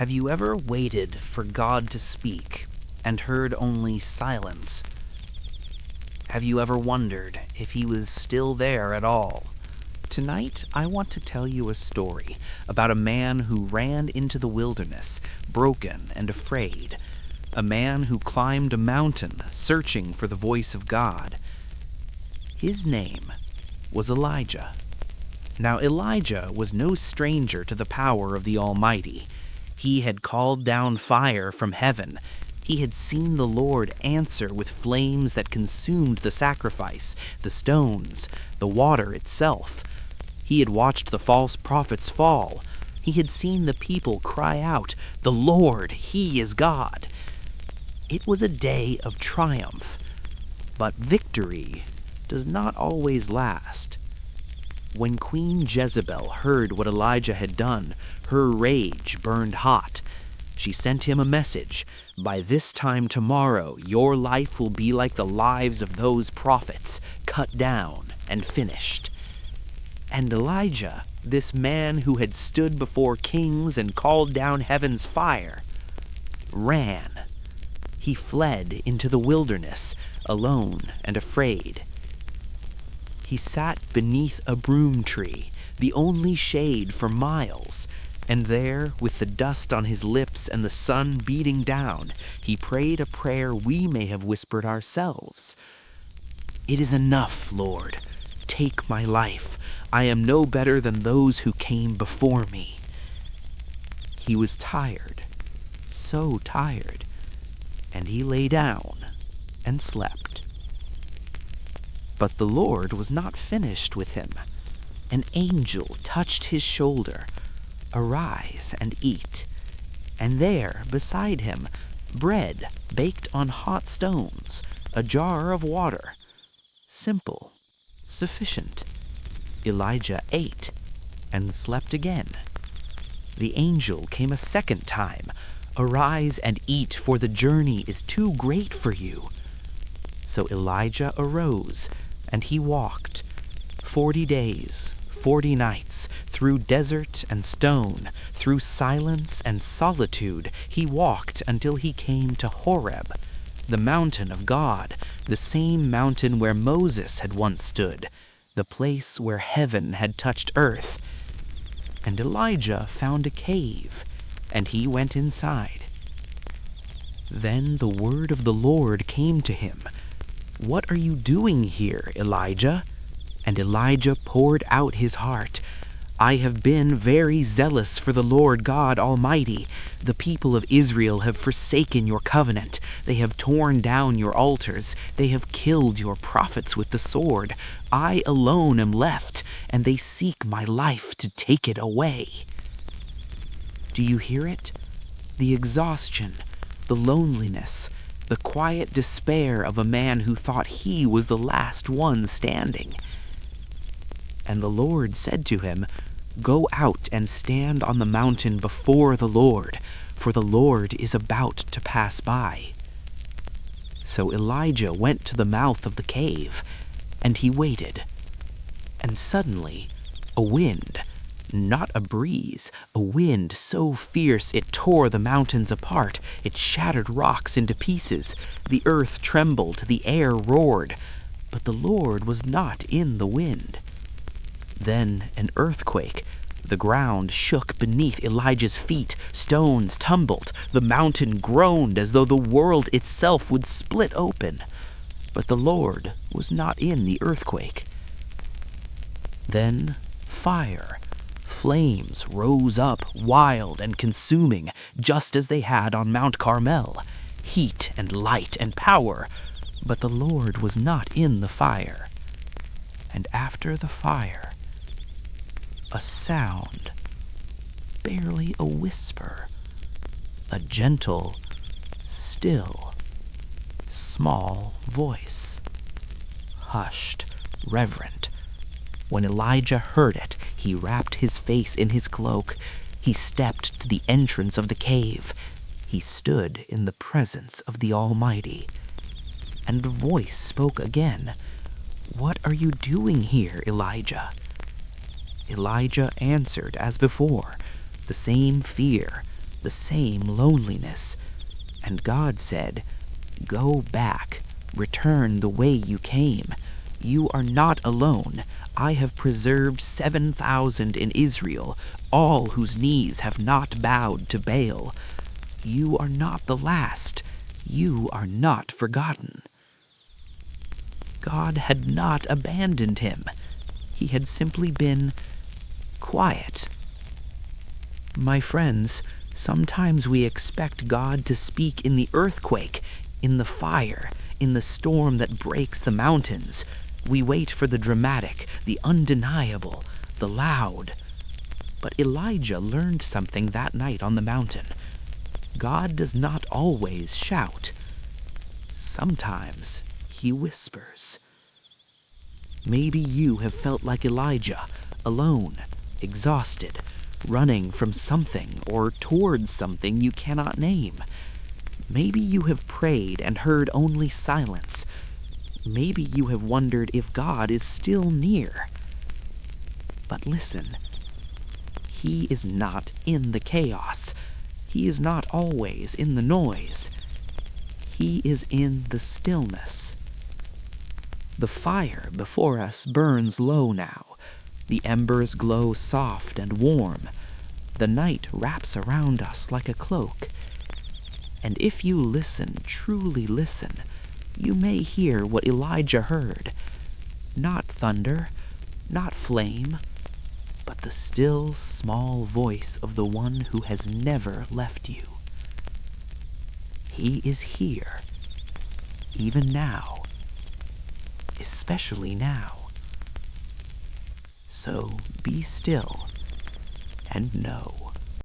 Have you ever waited for God to speak and heard only silence? Have you ever wondered if he was still there at all? Tonight, I want to tell you a story about a man who ran into the wilderness, broken and afraid. A man who climbed a mountain, searching for the voice of God. His name was Elijah. Now, Elijah was no stranger to the power of the Almighty. He had called down fire from heaven. He had seen the Lord answer with flames that consumed the sacrifice, the stones, the water itself. He had watched the false prophets fall. He had seen the people cry out, "The Lord, He is God." It was a day of triumph, but victory does not always last. When Queen Jezebel heard what Elijah had done, her rage burned hot. She sent him a message. "By this time tomorrow, your life will be like the lives of those prophets, cut down and finished." And Elijah, this man who had stood before kings and called down heaven's fire, ran. He fled into the wilderness, alone and afraid. He sat beneath a broom tree, the only shade for miles, and there, with the dust on his lips and the sun beating down, he prayed a prayer we may have whispered ourselves. "It is enough, Lord. Take my life. I am no better than those who came before me." He was tired, so tired, and he lay down and slept. But the Lord was not finished with him. An angel touched his shoulder. "Arise and eat." And there, beside him, bread baked on hot stones, a jar of water. Simple, sufficient. Elijah ate and slept again. The angel came a second time. "Arise and eat, for the journey is too great for you." So Elijah arose, and he walked 40 days, 40 nights, through desert and stone, through silence and solitude. He walked until he came to Horeb, the mountain of God, the same mountain where Moses had once stood, the place where heaven had touched earth. And Elijah found a cave, and he went inside. Then the word of the Lord came to him. "What are you doing here, Elijah?" And Elijah poured out his heart. "I have been very zealous for the Lord God Almighty. The people of Israel have forsaken your covenant. They have torn down your altars. They have killed your prophets with the sword. I alone am left, and they seek my life to take it away." Do you hear it? The exhaustion, the loneliness, the quiet despair of a man who thought he was the last one standing. And the Lord said to him, "Go out and stand on the mountain before the Lord, for the Lord is about to pass by." So Elijah went to the mouth of the cave, and he waited. And suddenly, a wind, not a breeze, a wind so fierce it tore the mountains apart, it shattered rocks into pieces, the earth trembled, the air roared, but the Lord was not in the wind. Then an earthquake. The ground shook beneath Elijah's feet. Stones tumbled. The mountain groaned as though the world itself would split open. But the Lord was not in the earthquake. Then fire. Flames rose up, wild and consuming, just as they had on Mount Carmel. Heat and light and power. But the Lord was not in the fire. And after the fire, a sound, barely a whisper, a gentle, still, small voice, hushed, reverent. When Elijah heard it, he wrapped his face in his cloak. He stepped to the entrance of the cave. He stood in the presence of the Almighty. And the voice spoke again. "What are you doing here, Elijah?" Elijah answered as before, the same fear, the same loneliness. And God said, "Go back, return the way you came. You are not alone. I have preserved 7,000 in Israel, all whose knees have not bowed to Baal. You are not the last. You are not forgotten." God had not abandoned him. He had simply been quiet. My friends, sometimes we expect God to speak in the earthquake, in the fire, in the storm that breaks the mountains. We wait for the dramatic, the undeniable, the loud. But Elijah learned something that night on the mountain. God does not always shout. Sometimes he whispers. Maybe you have felt like Elijah, alone, exhausted, running from something or towards something you cannot name. Maybe you have prayed and heard only silence. Maybe you have wondered if God is still near. But listen, he is not in the chaos. He is not always in the noise. He is in the stillness. The fire before us burns low now. The embers glow soft and warm. The night wraps around us like a cloak. And if you listen, truly listen, you may hear what Elijah heard. Not thunder, not flame, but the still, small voice of the one who has never left you. He is here, even now, especially now. So be still and know.